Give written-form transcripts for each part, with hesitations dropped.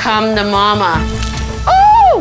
become the mama.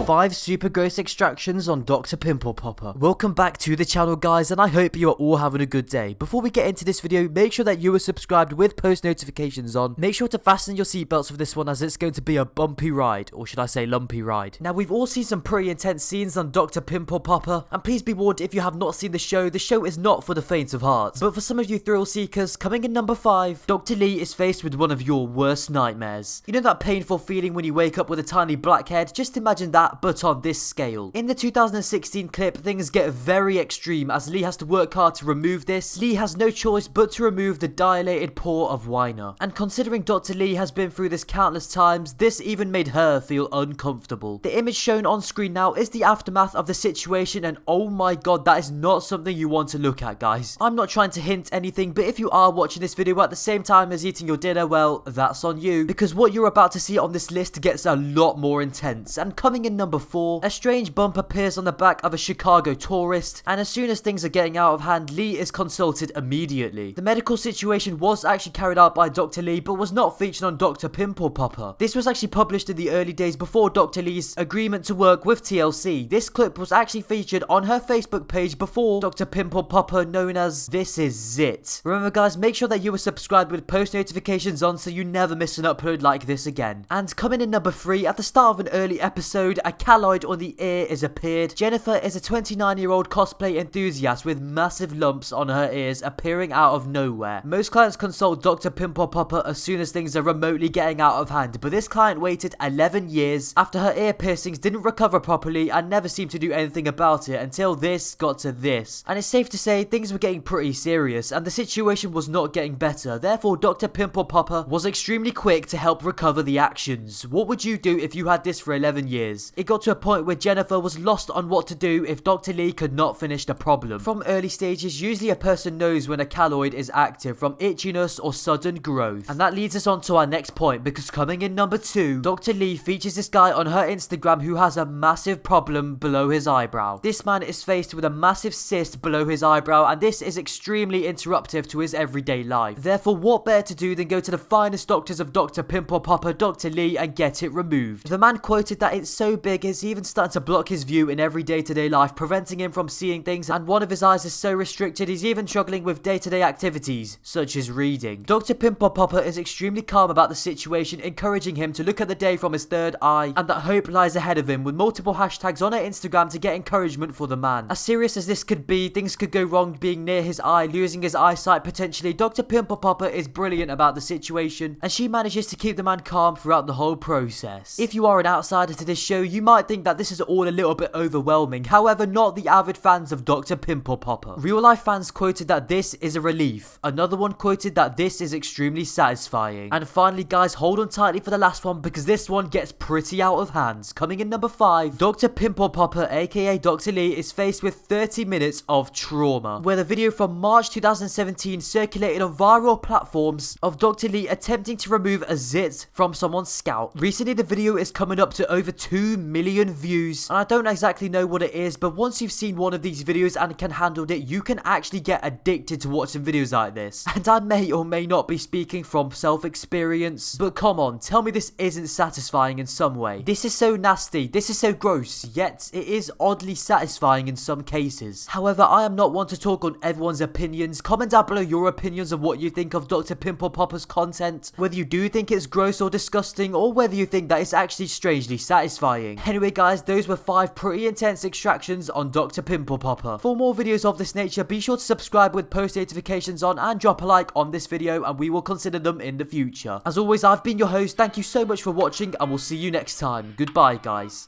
5 super gross extractions on Dr. Pimple Popper. Welcome back to the channel, guys, and I hope you are all having a good day. Before we get into this video, make sure that you are subscribed with post notifications on. Make sure to fasten your seatbelts for this one, as it's going to be a bumpy ride, or should I say lumpy ride. Now, we've all seen some pretty intense scenes on Dr. Pimple Popper, and please be warned, if you have not seen the show is not for the faint of heart. But for some of you thrill seekers, coming in number 5, Dr. Lee is faced with one of your worst nightmares. You know that painful feeling when you wake up with a tiny black head? Just imagine that, but on this scale. In the 2016 clip, things get very extreme as Lee has to work hard to remove this. Lee has no choice but to remove the dilated paw of Weiner. And considering Dr. Lee has been through this countless times, this even made her feel uncomfortable. The image shown on screen now is the aftermath of the situation, and oh my god, that is not something you want to look at, guys. I'm not trying to hint anything, but if you are watching this video at the same time as eating your dinner, well, that's on you, because what you're about to see on this list gets a lot more intense. And coming in number 4, a strange bump appears on the back of a Chicago tourist, and as soon as things are getting out of hand, Lee is consulted immediately. The medical situation was actually carried out by Dr. Lee, but was not featured on Dr. Pimple Popper. This was actually published in the early days before Dr. Lee's agreement to work with TLC. This clip was actually featured on her Facebook page before Dr. Pimple Popper, known as This Is It. Remember, guys, make sure that you are subscribed with post notifications on so you never miss an upload like this again. And coming in number 3, at the start of an early episode, a calloid on the ear is appeared. Jennifer is a 29-year-old cosplay enthusiast with massive lumps on her ears appearing out of nowhere. Most clients consult Dr. Pimple Popper as soon as things are remotely getting out of hand, but this client waited 11 years after her ear piercings didn't recover properly and never seemed to do anything about it until this got to this. And it's safe to say things were getting pretty serious and the situation was not getting better. Therefore, Dr. Pimple Popper was extremely quick to help recover the actions. What would you do if you had this for 11 years? It got to a point where Jennifer was lost on what to do if Dr. Lee could not finish the problem. From early stages, usually a person knows when a calloid is active from itchiness or sudden growth. And that leads us on to our next point, because coming in number 2, Dr. Lee features this guy on her Instagram who has a massive problem below his eyebrow. This man is faced with a massive cyst below his eyebrow, and this is extremely interruptive to his everyday life. Therefore, what better to do than go to the finest doctors of Dr. Pimple Popper, Dr. Lee, and get it removed. The man quoted that it's so big it's even starting to block his view in every day-to-day life, preventing him from seeing things, and one of his eyes is so restricted he's even struggling with day-to-day activities such as reading. Dr. Pimple Popper is extremely calm about the situation, encouraging him to look at the day from his third eye and that hope lies ahead of him, with multiple hashtags on her Instagram to get encouragement for the man. As serious as this could be, things could go wrong being near his eye, losing his eyesight potentially. Dr. Pimple Popper is brilliant about the situation, and she manages to keep the man calm throughout the whole process. If you are an outsider to this show, you might think that this is all a little bit overwhelming. However, not the avid fans of Dr. Pimple Popper. Real life fans quoted that this is a relief. Another one quoted that this is extremely satisfying. And finally, guys, hold on tightly for the last one, because this one gets pretty out of hands. Coming in number 5, Dr. Pimple Popper, aka Dr. Lee, is faced with 30 minutes of trauma, where the video from March 2017 circulated on viral platforms of Dr. Lee attempting to remove a zit from someone's scalp. Recently, the video is coming up to over 2 million views, and I don't exactly know what it is, but once you've seen one of these videos and can handle it, you can actually get addicted to watching videos like this. And I may or may not be speaking from self-experience, but come on, tell me this isn't satisfying in some way. This is so nasty, this is so gross, yet it is oddly satisfying in some cases. However, I am not one to talk on everyone's opinions. Comment down below your opinions of what you think of Dr. Pimple Popper's content, whether you do think it's gross or disgusting, or whether you think that it's actually strangely satisfying. Anyway, guys, those were 5 pretty intense extractions on Dr. Pimple Popper. For more videos of this nature, be sure to subscribe with post notifications on and drop a like on this video, and we will consider them in the future. As always, I've been your host. Thank you so much for watching, and we'll see you next time. Goodbye, guys.